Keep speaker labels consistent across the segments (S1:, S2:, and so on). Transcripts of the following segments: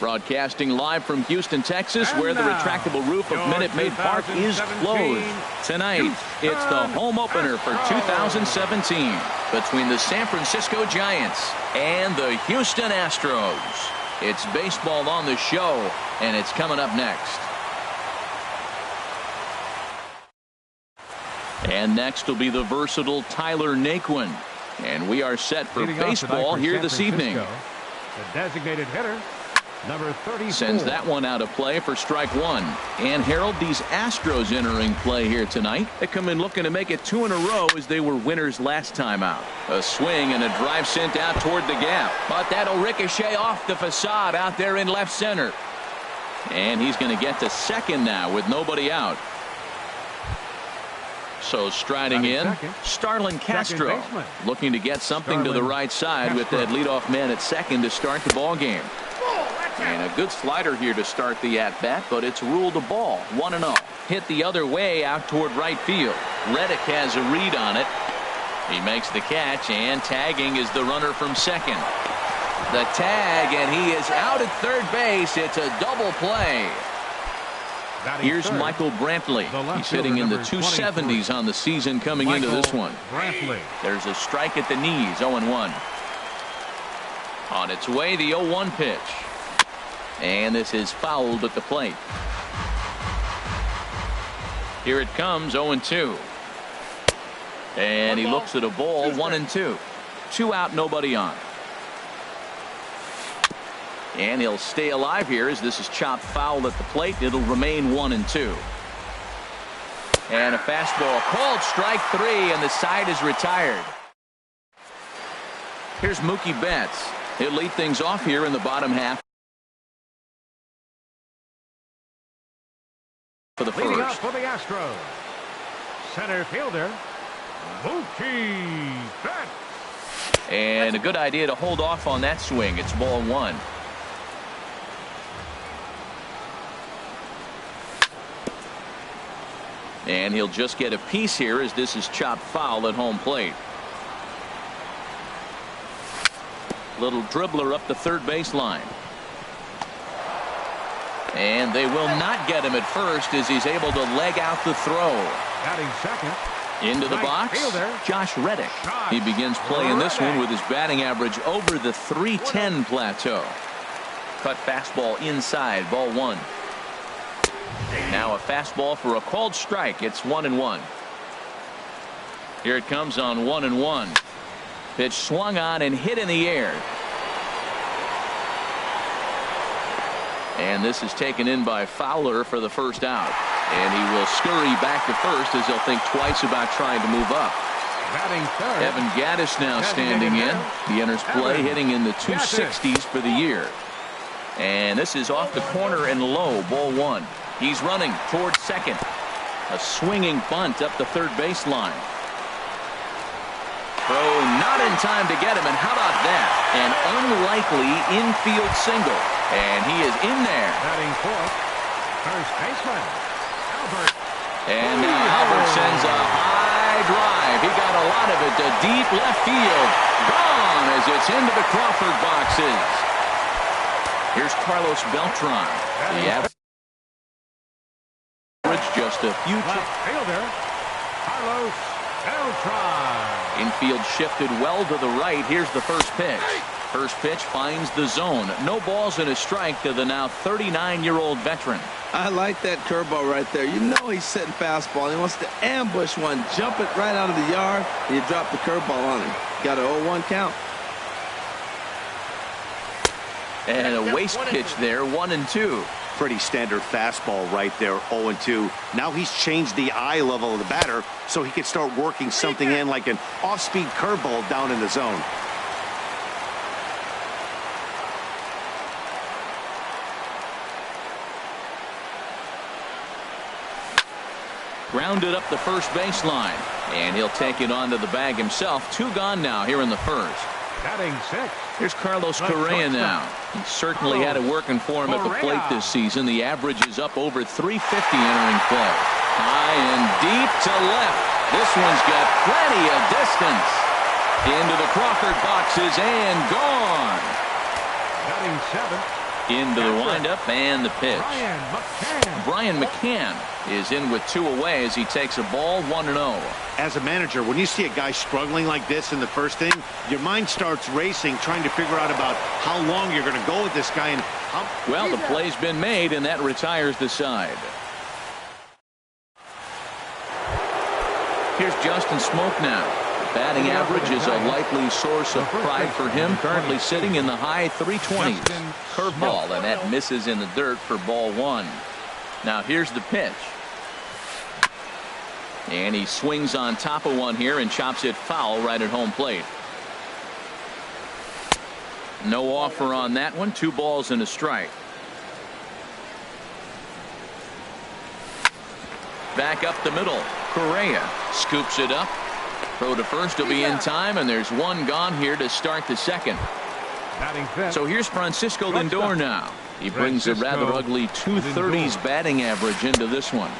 S1: Broadcasting live from Houston, Texas, where the retractable roof of Minute Maid Park is closed. Tonight, it's the home opener for 2017 between the San Francisco Giants and the Houston Astros. It's baseball on the show, and it's coming up next. And next will be the versatile Tyler Naquin. And we are set for baseball here this evening.
S2: The designated hitter, number 34.
S1: Sends that one out of play for strike one. And Harold, these Astros entering play here tonight. They come in looking to make it 2 in a row as they were winners last time out. A swing and a drive sent out toward the gap. But that'll ricochet off the facade out there in left center. And he's going to get to second now with nobody out. So striding in, Starlin Castro, looking to get something to the right side with that leadoff man at second to start the ball game. And a good slider here to start the at-bat, but it's ruled a ball. 1-0. Hit the other way out toward right field. Reddick has a read on it. He makes the catch, and tagging is the runner from second. The tag, and he is out at third base. It's a double play. Here's Michael Brantley. He's hitting in the 270s on the season coming into this one. There's a strike at the knees, 0-1. On its way, the 0-1 pitch. And this is fouled at the plate. Here it comes, 0-2. And he looks at a ball, 1-2. 2 out, nobody on. And he'll stay alive here as this is chopped foul at the plate. It'll remain 1-2. And a fastball called strike 3, and the side is retired. Here's Mookie Betts. He'll lead things off here in the bottom half for the
S2: Leading
S1: first.
S2: off for the Astros, center fielder Mookie Betts.
S1: And a good idea to hold off on that swing. It's ball 1. And he'll just get a piece here as this is chopped foul at home plate. Little dribbler up the third baseline. And they will not get him at first as he's able to leg out the throw.
S2: Batting second.
S1: Into the box, Josh Reddick. He begins playing this one with his batting average over the .310 plateau. Cut fastball inside, ball 1. Now a fastball for a called strike. It's 1-1. Here it comes on 1-1. Pitch swung on and hit in the air. And this is taken in by Fowler for the first out. And he will scurry back to first as he'll think twice about trying to move up. Evan Gattis now standing in. He enters play hitting in the 260s for the year. And this is off the corner and low, ball 1. He's running towards second. A swinging bunt up the third baseline. Throw not in time to get him, and how about that? An unlikely infield single. And he is in there.
S2: Batting fourth, first baseman Albert.
S1: And now Albert sends a high drive. He got a lot of it to deep left field. Gone as it's into the Crawford boxes. Here's Carlos Beltran. The average just a few.
S2: Left fielder Carlos Beltran.
S1: Infield shifted well to the right. Here's the first pitch. First pitch finds the zone. No balls and a strike to the now 39-year-old veteran.
S3: I like that curveball right there. You know he's setting fastball. He wants to ambush one, jump it right out of the yard, and you drop the curveball on him. Got an 0-1 count.
S1: And a waste pitch there, 1-2.
S4: Pretty standard fastball right there, 0-2. Now he's changed the eye level of the batter so he can start working something in like an off-speed curveball down in the zone.
S1: Grounded up the first baseline, and he'll take it onto the bag himself. 2 gone now here in the first.
S2: Batting 6.
S1: Here's Carlos Correa now. He certainly had it working for him at the plate this season. The average is up over 350 entering play. High and deep to left. This one's got plenty of distance. Into the Crawford boxes and gone.
S2: Batting 7.
S1: Into the windup and the pitch. Brian McCann is in with 2 away as he takes a ball 1-0.
S4: As a manager, when you see a guy struggling like this in the first inning, your mind starts racing, trying to figure out about how long you're going to go with this guy. And
S1: well, the play's been made, and that retires the side. Here's Justin Smoke now. Batting average is a likely source of pride for him. Currently sitting in the high 320s. Curveball, and that misses in the dirt for ball 1. Now here's the pitch. And he swings on top of one here and chops it foul right at home plate. No offer on that one. 2 balls and a strike. Back up the middle. Correa scoops it up. Throw to first will be in time, and there's 1 gone here to start the second. So here's Francisco Lindor now. He brings a rather ugly 230s batting average into this one.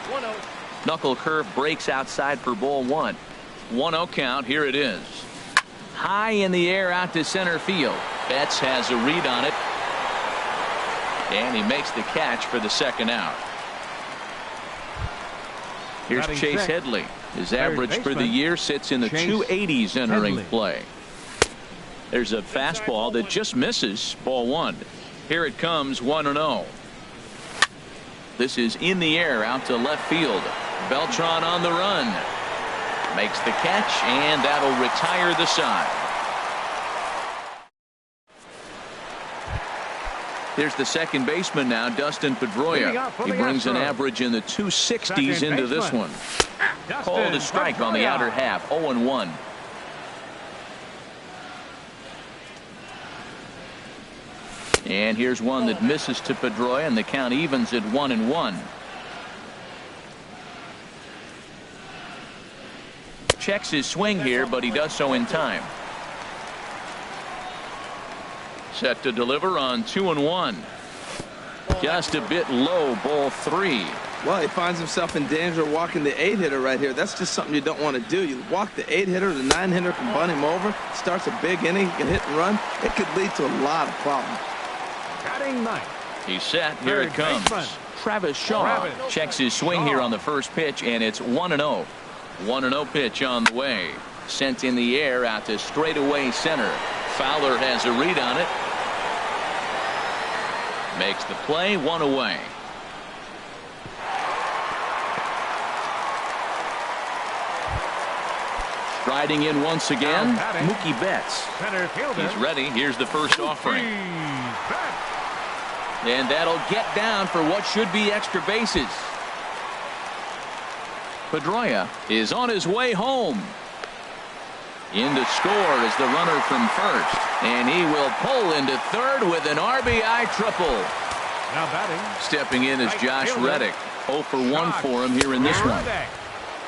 S1: Knuckle curve breaks outside for ball 1. 1-0 count. Here it is. High in the air out to center field. Betts has a read on it. And he makes the catch for the second out. Here's Chase Headley. His average for the year sits in the 280s entering play. There's a fastball that just misses. Ball 1. Here it comes. 1-0. This is in the air out to left field. Beltran on the run. Makes the catch, and that'll retire the side. There's the second baseman now, Dustin Pedroia. He brings an average in the 260s into this one. Called a strike on the outer half. 0-1. And here's one that misses to Pedroia, and the count evens at 1-1. Checks his swing here, but he does so in time. Set to deliver on 2-1. Just a bit low. Ball 3.
S3: Well, he finds himself in danger of walking the 8-hitter right here. That's just something you don't want to do. You walk the 8-hitter, the 9-hitter can bunt him over. Starts a big inning, he can hit and run. It could lead to a lot of problems.
S1: He's set. Here it comes. Travis Shaw checks his swing here on the first pitch, and it's 1-0. 1-0 pitch on the way. Sent in the air out to straightaway center. Fowler has a read on it. Makes the play. 1 away. Striding in once again, Mookie Betts. He's ready. Here's the first offering. And that'll get down for what should be extra bases. Pedroia is on his way home. In to score is the runner from first. And he will pull into third with an RBI triple.
S2: Now batting.
S1: Stepping in is Josh Reddick. 0 for 1 for him here in this one.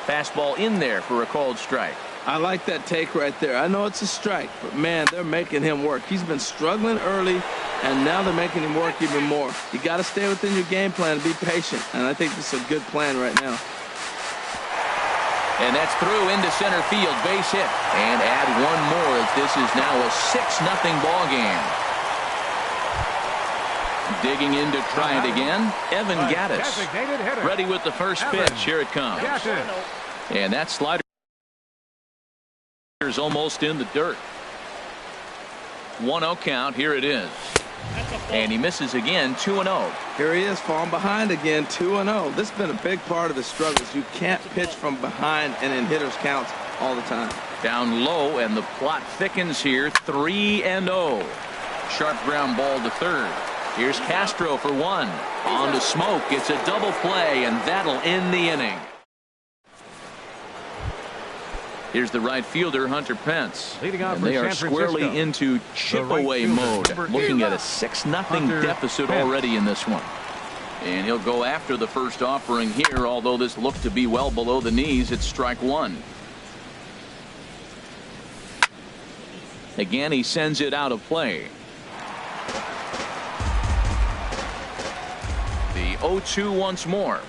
S1: Fastball in there for a called strike.
S3: I like that take right there. I know it's a strike, but man, they're making him work. He's been struggling early, and now they're making him work even more. You got to stay within your game plan and be patient, and I think this is a good plan right now.
S1: And that's through into center field. Base hit. And add one more as this is now a 6-0 ball game. Digging in to try it again. Evan Gattis ready with the first pitch. Here it comes. And that slider is almost in the dirt. 1-0 count. Here it is. And he misses again. 2-0.
S3: Here he is, falling behind again. 2-0. This has been a big part of his struggles. You can't pitch from behind and in hitters counts all the time.
S1: Down low, and the plot thickens here. 3-0. Sharp ground ball to third. Here's Castro for 1. On to Smoke. It's a double play, and that'll end the inning. Here's the right fielder, Hunter Pence. And they are squarely into chip-away mode. Looking at a 6-0 deficit already in this one. And he'll go after the first offering here, although this looked to be well below the knees. It's strike 1. Again, he sends it out of play. The 0-2 once more.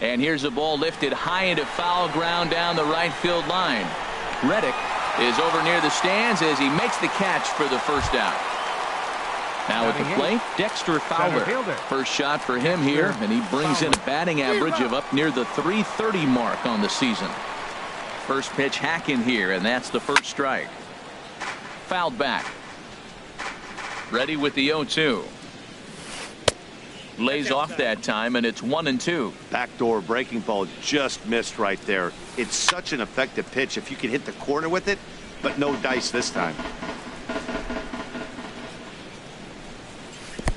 S1: And here's a ball lifted high into foul ground down the right field line. Reddick is over near the stands as he makes the catch for the first out. Now at the plate, Dexter Fowler. First shot for him here, and he brings in a batting average of up near the .330 mark on the season. First pitch hacking here, and that's the first strike. Fouled back. Ready with the 0-2. Lays off that time, and it's 1-2.
S4: Backdoor breaking ball just missed right there. It's such an effective pitch if you can hit the corner with it, but no dice this time.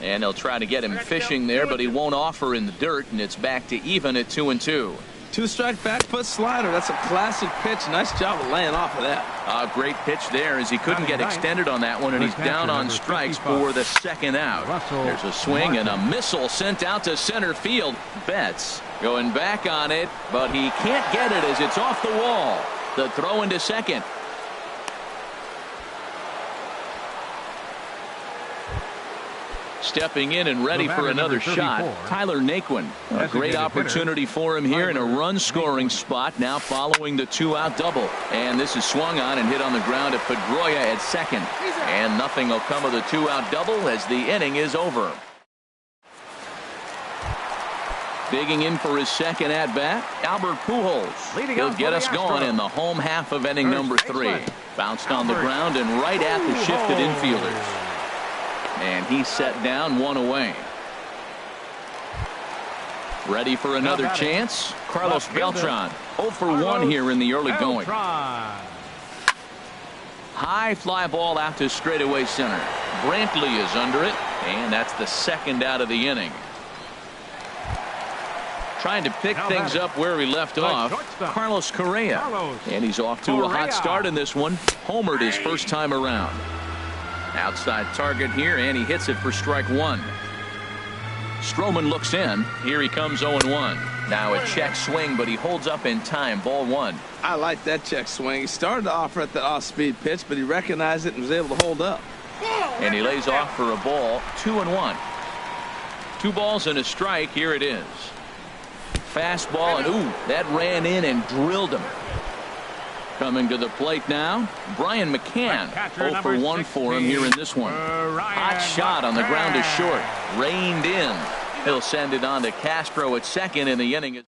S1: And they'll try to get him fishing there, but he won't offer in the dirt, and it's back to even at 2-2.
S3: 2-strike back foot slider. That's a classic pitch. Nice job of laying off of that.
S1: A great pitch there as he couldn't get extended on that one, and he's down on strikes for the second out. There's a swing and a missile sent out to center field. Betts going back on it, but he can't get it as it's off the wall. The throw into second. Stepping in and ready for another shot, Tyler Naquin. A great opportunity for him here in a run-scoring spot now following the 2-out double. And this is swung on and hit on the ground to Pedroia at second. And nothing will come of the 2-out double as the inning is over. Digging in for his second at-bat, Albert Pujols. He'll get us going in the home half of inning number 3. Bounced on the ground and right at the shifted infielders. And he's set down, 1 away. Ready for another chance. Carlos Beltran 0 for 1 here in the early going. High fly ball out to straightaway center. Brantley is under it, and that's the second out of the inning. Trying to pick things up where he left off, Carlos Correa. And he's off to a hot start in this one. Homered his first time around. Outside target here, and he hits it for strike 1. Stroman looks in. Here he comes 0-1. Now a check swing, but he holds up in time. Ball 1.
S3: I like that check swing. He started to offer at the off-speed pitch, but he recognized it and was able to hold up.
S1: And he lays off for a ball. 2-1. 2 balls and a strike. Here it is. Fastball, and ooh, that ran in and drilled him. Coming to the plate now, Brian McCann. 0 for 1 for him here in this one. Hot shot on the ground is short. Reined in. He'll send it on to Castro at second in the inning.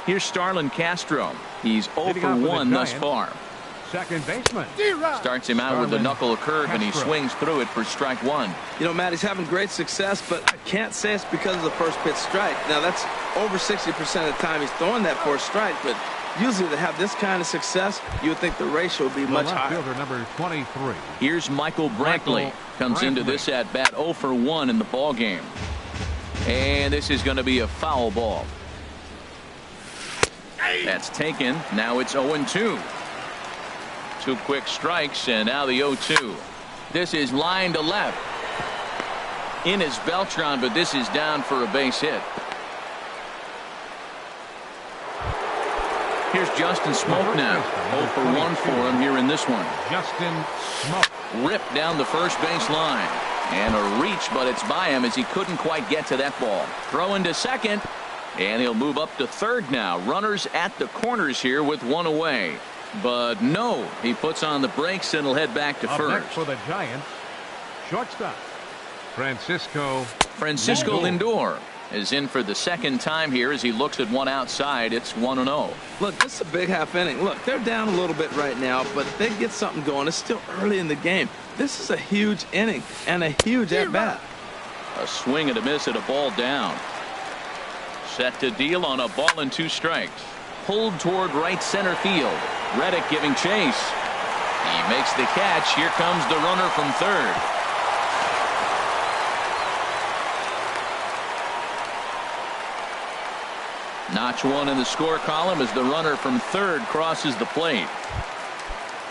S1: Here's Starlin Castro. He's 0 for 1 thus far.
S2: Second baseman.
S1: Starts him out with the knuckle curve, and he swings through it for strike 1.
S3: You know, Matt, he's having great success, but I can't say it's because of the first pitch strike. Now, that's over 60% of the time he's throwing that for a strike, but usually to have this kind of success, you would think the ratio would be much higher.
S2: Fielder number 23.
S1: Here's Michael Brantley. Comes into this at bat 0 for 1 in the ball game. And this is going to be a foul ball. That's taken. Now it's 0-2. 2 quick strikes, and now the 0-2. This is line to left. In is Beltran, but this is down for a base hit. Here's Justin Smoke now. 0 for 1 for him here in this one.
S2: Justin Smoke.
S1: Ripped down the first base line. And a reach, but it's by him as he couldn't quite get to that ball. Throw into second, and he'll move up to third now. Runners at the corners here with 1 away. But no, he puts on the brakes and he'll head back to first.
S2: Next for the Giants, shortstop Francisco
S1: Lindor is in for the second time here as he looks at one outside. It's 1-0.
S3: Look, this is a big half inning. Look, they're down a little bit right now, but if they get something going, it's still early in the game. This is a huge inning and a huge at-bat.
S1: A swing and a miss at a ball down. Set to deal on a ball and 2 strikes. Pulled toward right center field. Reddick giving chase. He makes the catch. Here comes the runner from third. Notch 1 in the score column as the runner from third crosses the plate.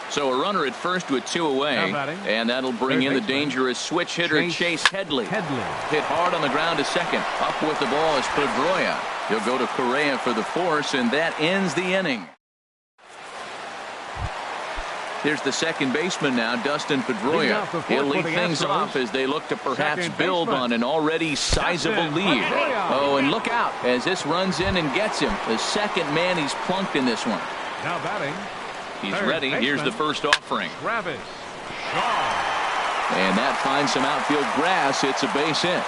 S1: So a runner at first with 2 away, and that'll bring in the dangerous switch hitter Chase Headley. Hit hard on the ground to second. Up with the ball is Pedroia. He'll go to Correa for the force, and that ends the inning. Here's the second baseman now, Dustin Pedroia. He'll lead things off as they look to perhaps build on an already sizable lead. Oh, and look out as this runs in and gets him. The second man he's plunked in this one.
S2: Now batting.
S1: He's ready. Here's the first offering.
S2: Travis Shaw.
S1: And that finds some outfield grass. It's a base hit.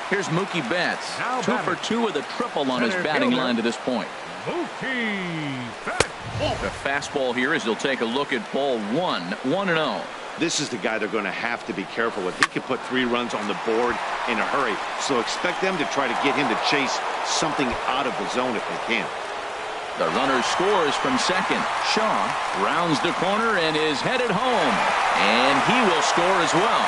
S1: Here's Mookie Betts. 2 for 2 with a triple on his batting line to this point.
S2: Mookie Betts.
S1: The fastball here as he'll take a look at ball 1. 1-0.
S4: This is the guy they're going to have to be careful with. He can put 3 runs on the board in a hurry. So expect them to try to get him to chase something out of the zone if they can.
S1: The runner scores from second. Shaw rounds the corner and is headed home. And he will score as well.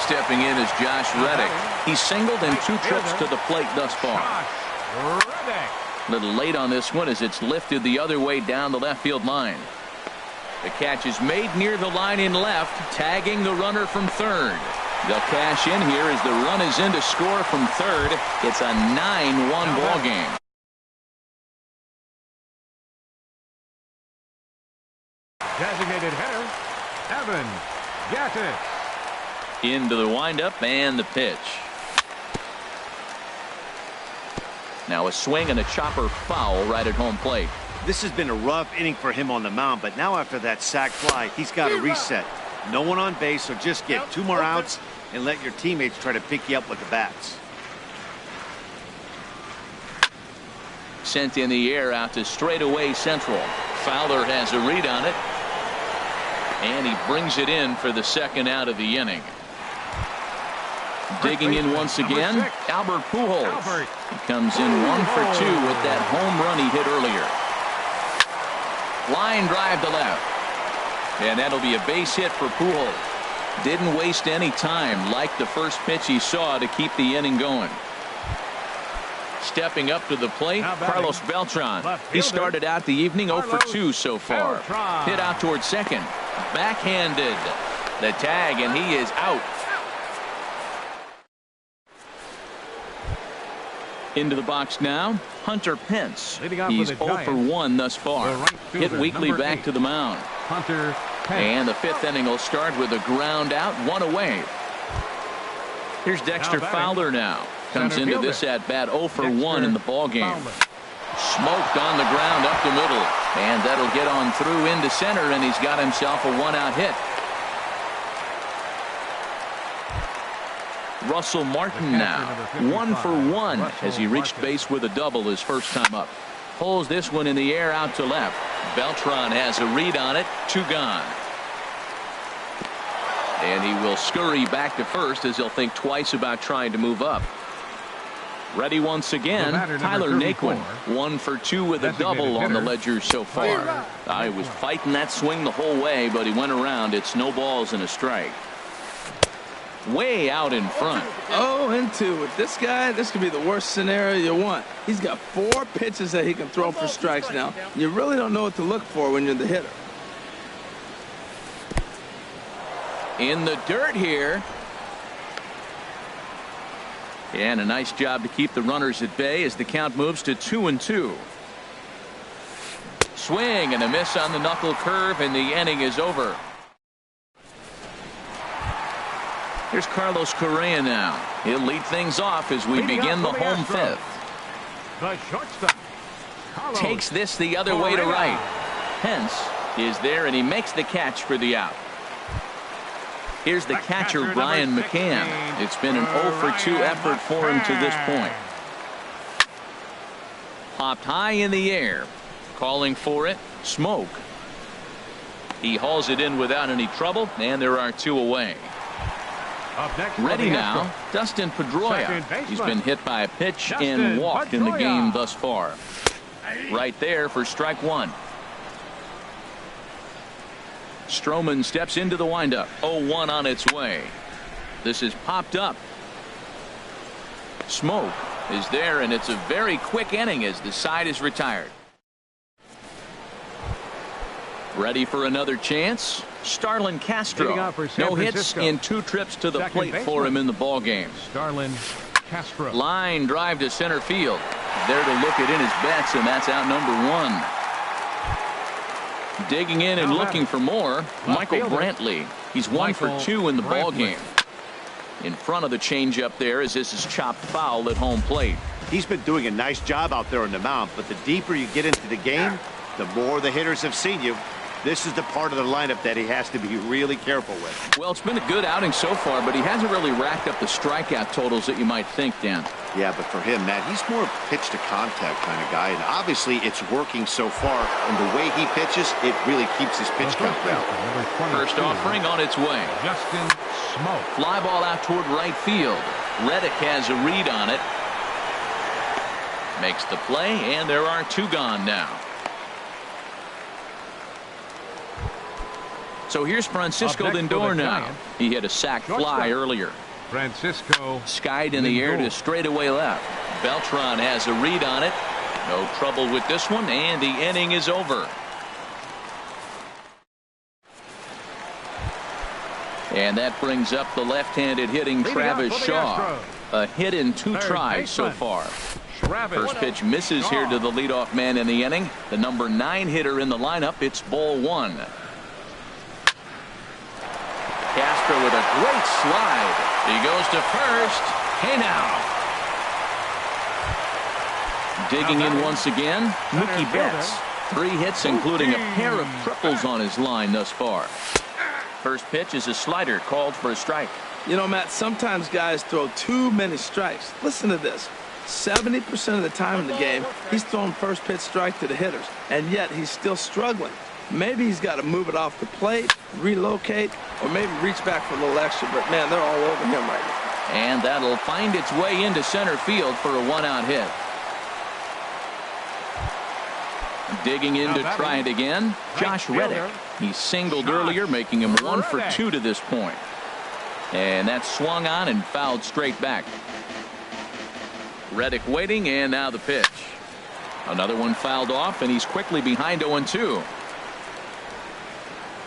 S1: Stepping in is Josh Reddick. He's singled in 2 trips to the plate thus far. A little late on this one as it's lifted the other way down the left field line. The catch is made near the line in left, tagging the runner from third. They'll cash in here as the run is in to score from third. It's a 9-1 ball game.
S2: Designated hitter, Evan Gattis.
S1: Into the windup and the pitch. Now a swing and a chopper foul right at home plate.
S4: This has been a rough inning for him on the mound, but now after that sac fly, he's got to reset. No one on base, so just get 2 more outs and let your teammates try to pick you up with the bats.
S1: Sent in the air out to straightaway central. Fowler has a read on it. And he brings it in for the second out of the inning. Digging in once again, Albert Pujols. He comes in 1 for 2 with that home run he hit earlier. Line drive to left. And that'll be a base hit for Pujols. Didn't waste any time, like the first pitch he saw, to keep the inning going. Stepping up to the plate, Carlos Beltran. He started out the evening 0 for 2 so far. Hit out towards second. Backhanded. The tag, and he is out. Into the box now, Hunter Pence. He's 0 for 1 thus far. Hit weekly back to the mound.
S2: Hunter Pence.
S1: And the 5th inning will start with a ground out, 1 away. Here's Dexter Fowler now. Comes into this at bat 0 for 1 in the ball game. Smoked on the ground up the middle. And that'll get on through into center, and he's got himself a 1-out hit. Russell Martin now 1 for 1 as he reached base with a double his first time up. Pulls this one in the air out to left. Beltran has a read on it. 2 gone. And he will scurry back to first as he'll think twice about trying to move up. Ready once again, Tyler Naquin. 1 for 2 with a double on the ledger so far. I was fighting that swing the whole way, but he went around. It's no balls and a strike. Way out in front.
S3: 0-2 with this guy. This could be the worst scenario you want. He's got 4 pitches that he can throw for strikes now. You really don't know what to look for when you're the hitter.
S1: In the dirt here. And a nice job to keep the runners at bay as the count moves to 2-2. Swing and a miss on the knuckle curve, and the inning is over. Here's Carlos Correa now. He'll lead things off as we begin the home 5th.
S2: The shortstop
S1: Takes this the other way to right. Pence is there, and he makes the catch for the out. Here's the catcher, Brian McCann. It's been an 0 for 2 effort for him to this point. Popped high in the air. Calling for it. Smoke. He hauls it in without any trouble, and there are 2 away. Ready now, Dustin Pedroia. He's been hit by a pitch and walked in the game thus far. Right there for strike 1. Stroman steps into the windup. 0-1 on its way. This is popped up. Smoke is there, and it's a very quick inning as the side is retired. Ready for another chance. Starlin Castro. No hits in 2 trips to the plate for him in the ball game.
S2: Starlin Castro.
S1: Line drive to center field. There to look it in his bets, and that's out number 1. Digging in and looking for more, Michael Brantley. He's 1 for 2 in the ball game. In front of the changeup there as this is chopped foul at home plate.
S4: He's been doing a nice job out there on the mound, but the deeper you get into the game, the more the hitters have seen you. This is the part of the lineup that he has to be really careful with.
S1: Well, it's been a good outing so far, but he hasn't really racked up the strikeout totals that you might think, Dan.
S4: Yeah, but for him, Matt, he's more pitch to contact kind of guy, and obviously it's working so far. And the way he pitches, it really keeps his pitch count down.
S1: First offering on its way.
S2: Justin Smoke.
S1: Fly ball out toward right field. Reddick has a read on it. Makes the play, and there are two gone now. So here's Francisco Lindor now. He hit a sac fly earlier.
S2: Francisco
S1: skied in the air to straightaway left. Beltran has a read on it. No trouble with this one, and the inning is over. And that brings up the left-handed hitting Travis Shaw. A hit in two tries so far. First pitch misses here to the leadoff man in the inning. The number 9 hitter in the lineup. It's ball 1. Castro with a great slide. He goes to first. Hey now. Digging in once again, Mookie Betts. 3 hits, including a pair of triples on his line thus far. First pitch is a slider called for a strike.
S3: You know, Matt, sometimes guys throw too many strikes. Listen to this. 70% of the time in the game, he's throwing first pitch strike to the hitters, and yet he's still struggling. Maybe he's got to move it off the plate, relocate, or maybe reach back for a little extra, but man, they're all over him right now.
S1: And that'll find its way into center field for a 1-out hit. Digging in to try it again, Josh Reddick. He singled earlier, making him 1 for 2 to this point. And that swung on and fouled straight back. Reddick waiting, and now the pitch. Another one fouled off, and he's quickly behind 0-2.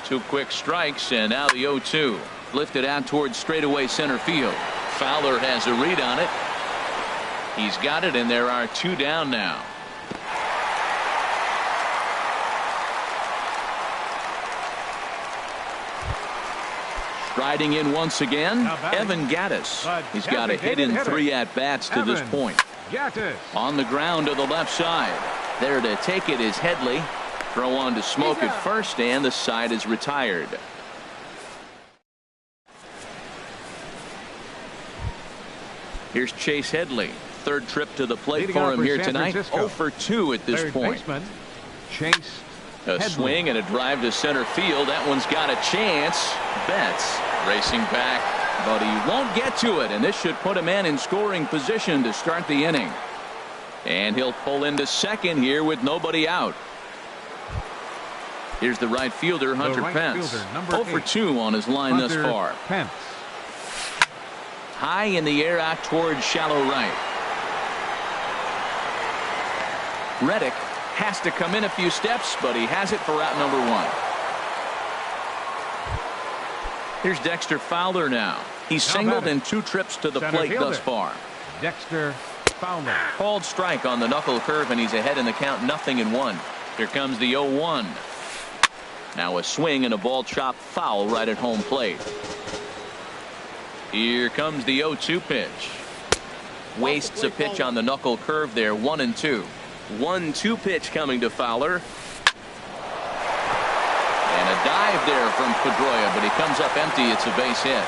S1: 2 quick strikes, and now the 0-2. Lifted out towards straightaway center field. Fowler has a read on it. He's got it, and there are 2 down now. Striding in once again, Evan Gattis. He's got a hit in 3 at-bats to this point. On the ground to the left side. There to take it is Headley. Throw on to Smoke at first, and the side is retired. Here's Chase Headley. 3rd trip to the plate for him here tonight. 0 for 2 at this point.
S2: Chase
S1: A swing and a drive to center field. That one's got a chance. Betts racing back, but he won't get to it, and this should put a man in scoring position to start the inning. And he'll pull into second here with nobody out. Here's the right fielder, Hunter Pence. 0 for 2 on his line thus far.
S2: Pence.
S1: High in the air out towards shallow right. Reddick has to come in a few steps, but he has it for out number 1. Here's Dexter Fowler now. He's singled in 2 trips to the plate thus far.
S2: Dexter Fowler.
S1: Called strike on the knuckle curve, and he's ahead in the count, 0-1. Here comes the 0-1. Now a swing and a ball chopped foul right at home plate. Here comes the 0-2 pitch. Wastes a pitch on the knuckle curve there, 1-2. 1-2 pitch coming to Fowler. And a dive there from Pedroia, but he comes up empty. It's a base hit.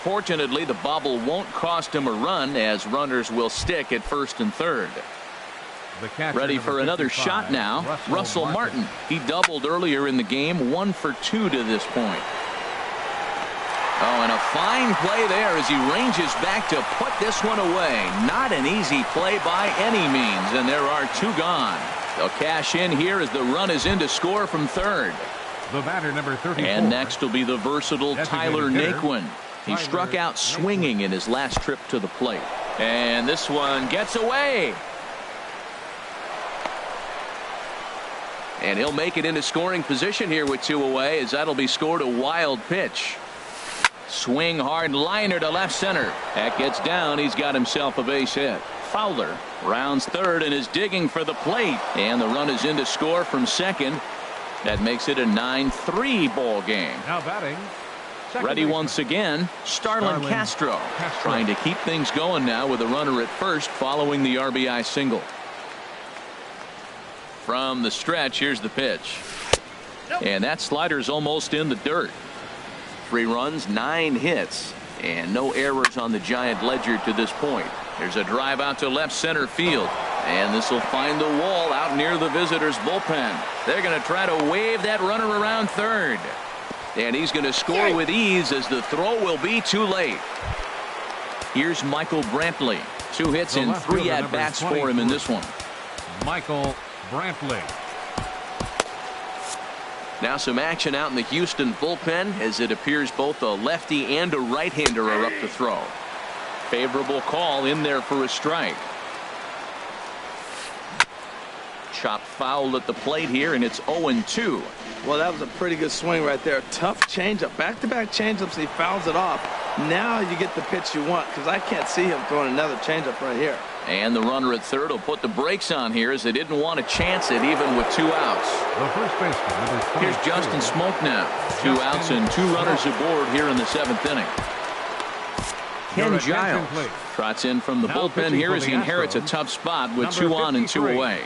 S1: Fortunately, the bobble won't cost him a run, as runners will stick at first and third. Ready for another shot now. Russell Martin. He doubled earlier in the game, 1 for 2 to this point. Oh, and a fine play there as he ranges back to put this one away. Not an easy play by any means, and there are 2 gone. They'll cash in here as the run is in to score from third.
S2: The batter, number 34.
S1: And next will be the versatile Tyler Naquin. He struck out swinging in his last trip to the plate. And this one gets away. And he'll make it into scoring position here with 2 away, as that'll be scored a wild pitch. Swing hard liner to left center. That gets down. He's got himself a base hit. Fowler rounds third and is digging for the plate. And the run is in to score from second. That makes it a 9-3 ball game.
S2: Now batting,
S1: Ready once again, Starlin Castro. Trying to keep things going now with a runner at first following the RBI single. From the stretch, here's the pitch. And that slider's almost in the dirt. 3 runs, 9 hits, and no errors on the Giant ledger to this point. There's a drive out to left center field. And this will find the wall out near the visitors' bullpen. They're going to try to wave that runner around third. And he's going to score with ease as the throw will be too late. Here's Michael Brantley. 2 hits and 3 at-bats for him in this one.
S2: Michael Brantley.
S1: Now some action out in the Houston bullpen as it appears both a lefty and a right-hander are up to throw. Favorable call in there for a strike. Chop foul at the plate here, and it's 0-2.
S3: Well, that was a pretty good swing right there. Tough changeup. Back-to-back changeups. He fouls it off. Now you get the pitch you want, because I can't see him throwing another changeup right here.
S1: And the runner at third will put the brakes on here as they didn't want to chance it even with 2 outs.
S2: The first baseman.
S1: Here's Justin Smoke now. 2 outs and 2 runners aboard here in the 7th inning. Ken Giles trots in from the bullpen here as he inherits a tough spot with 2 on and 2 away.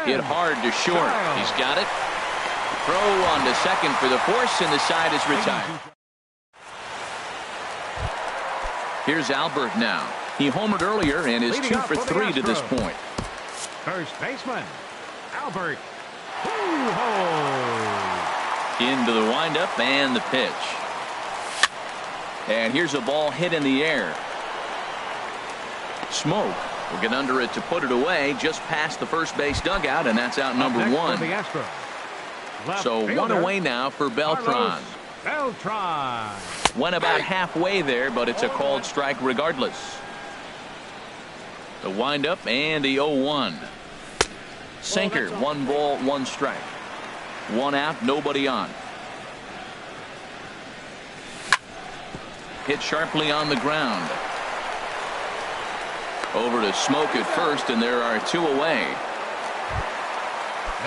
S1: Hit hard to short. He's got it. Throw on to second for the force, and the side is retired. Here's Albert now. He homered earlier and is 2 for 3 to this point.
S2: First baseman, Albert.
S1: Into the windup and the pitch. And here's a ball hit in the air. Smoke will get under it to put it away just past the first base dugout, and that's out number 1. So 1 away now for Beltran. Went about halfway there, but it's a called strike regardless. The windup and the 0-1. Sinker, 1 ball, 1 strike. 1 out, nobody on. Hit sharply on the ground. Over to Smoke at first, and there are 2 away.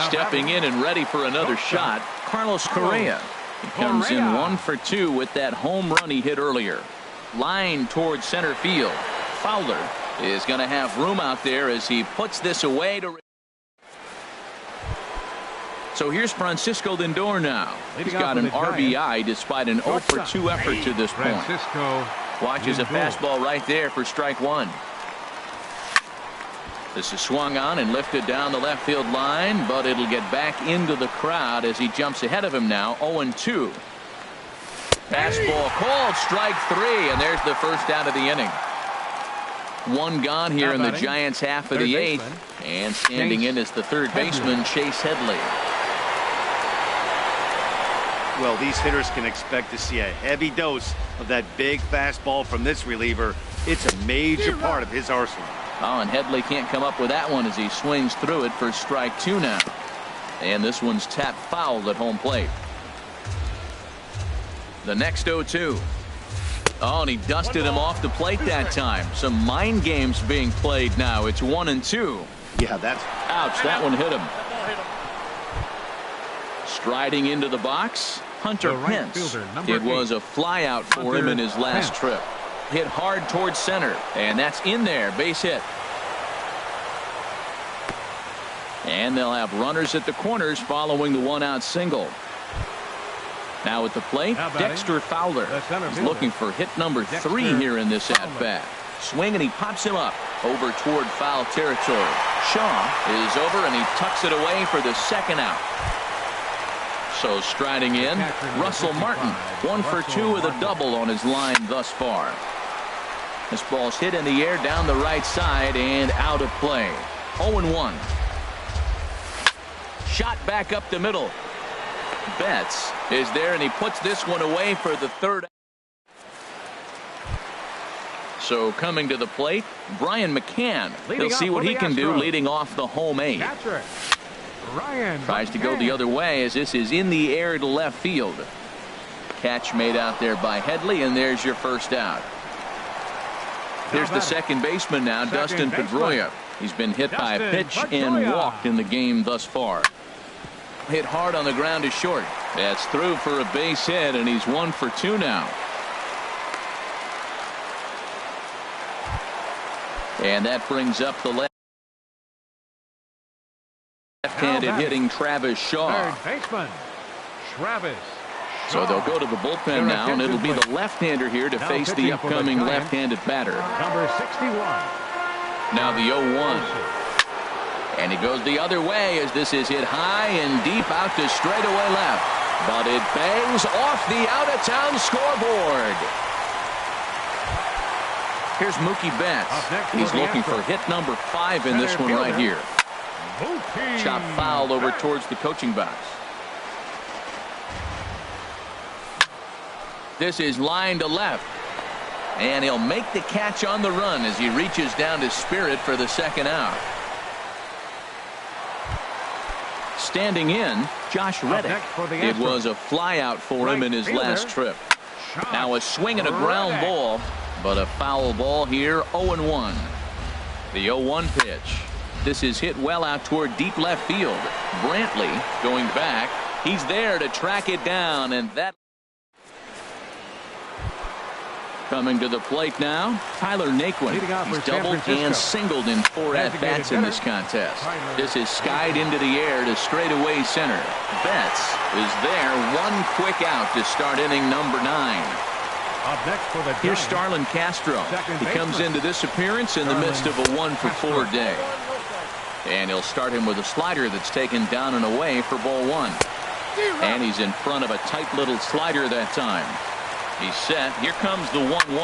S1: Stepping in and ready for another shot, Carlos Correa. He comes in 1 for 2 with that home run he hit earlier. Line towards center field. Fowler is going to have room out there as he puts this away to. So here's Francisco Lindor now. He's got an RBI despite an 0 for 2 effort to this point. Watches a fastball right there for strike 1. This is swung on and lifted down the left field line, but it'll get back into the crowd as he jumps ahead of him now. 0-2. Fastball called, strike 3, and there's the first out of the inning. 1 gone here in the Giants' half of the 8th, and standing in is the third baseman, Chase Headley.
S4: Well, these hitters can expect to see a heavy dose of that big fastball from this reliever. It's a major part of his arsenal.
S1: Oh, and Headley can't come up with that one as he swings through it for strike 2 now. And this one's tapped foul at home plate. The next 0-2. Oh, and he dusted him off the plate that time. Some mind games being played now. It's 1-2.
S4: Yeah, that's.
S1: Ouch, that one hit him. Striding into the box, Hunter Pence. It was a flyout for him in his last trip. Hit hard towards center, and that's in there. Base hit. And they'll have runners at the corners following the 1-out single. Now at the plate, Dexter Fowler. He's looking for hit number 3 here in this at-bat. Swing, and he pops him up over toward foul territory. Shaw is over, and he tucks it away for the 2nd out. So striding in, Russell Martin. 1 for 2 with a double on his line thus far. This ball's hit in the air down the right side and out of play. 0-1. Shot back up the middle. Betts is there, and he puts this one away for the 3rd. So coming to the plate, Brian McCann. He'll see what he can do leading off the home 8. Tries to go the other way as this is in the air to left field. Catch made out there by Headley, and there's your first out. Here's the second baseman now, Dustin Pedroia. He's been hit by a pitch and walked in the game thus far. Hit hard on the ground to short. That's through for a base hit, and he's 1 for 2 now. And that brings up the left-handed hitting Travis Shaw.
S2: Third baseman, Travis Shaw.
S1: So they'll go to the bullpen now, and it'll be the left-hander here to face the upcoming left-handed batter.
S2: Number 61.
S1: Now the 0-1. And he goes the other way as this is hit high and deep out to straightaway left. But it bangs off the out-of-town scoreboard. Here's Mookie Betts. He's looking for hit number 5 in this one right here. Chop foul over towards the coaching box. This is line to left. And he'll make the catch on the run as he reaches down to Spirit for the second out. Standing in, Josh Reddick. It was a flyout for him in his last trip. Now a swing and a ground ball, but a foul ball here, 0-1. The 0-1 pitch. This is hit well out toward deep left field. Brantley going back. He's there to track it down, and that. Coming to the plate now, Tyler Naquin. He's doubled and singled in 4 at-bats in this contest. This is skied into the air to straightaway center. Betts is there, 1 quick out to start inning number 9. Here's Starlin Castro. He comes into this appearance in the midst of a 1-for-4 day. And he'll start him with a slider that's taken down and away for ball 1. And he's in front of a tight little slider that time. He's set. Here comes the 1-1.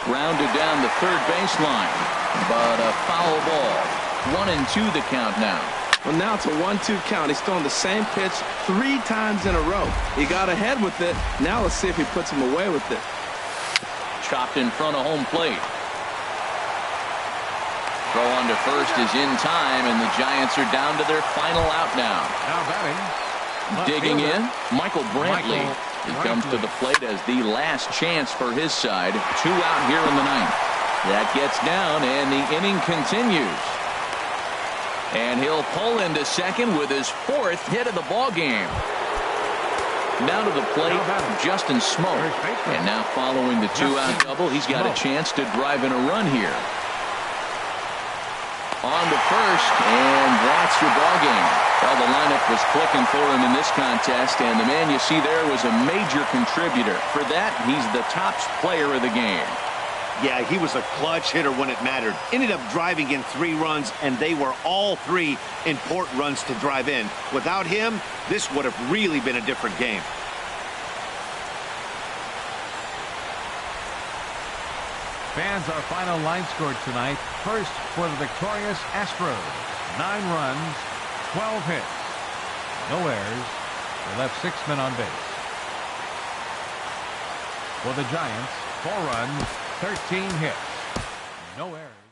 S1: Grounded down the third baseline. But a foul ball. 1-2 the count now.
S3: Well, now it's a 1-2 count. He's throwing the same pitch 3 times in a row. He got ahead with it. Now let's see if he puts him away with it.
S1: Chopped in front of home plate. Throw on to first is in time, and the Giants are down to their final out now.
S2: Now batting.
S1: Digging in, Michael Brantley. He comes to the plate as the last chance for his side. 2 out here in the 9th. That gets down, and the inning continues. And he'll pull into second with his 4th hit of the ball game. Now to the plate, Justin Smoke. And now following the 2-out double, he's got a chance to drive in a run here. On to first, and that's your ball game. Well, the lineup was clicking for him in this contest, and the man you see there was a major contributor. For that, he's the top player of the game.
S4: Yeah, he was a clutch hitter when it mattered. Ended up driving in 3 runs, and they were all 3 important runs to drive in. Without him, this would have really been a different game.
S2: Fans, our final line score tonight. First for the victorious Astros. 9 runs, 12 hits. No errors. They left 6 men on base. For the Giants, 4 runs, 13 hits. No errors.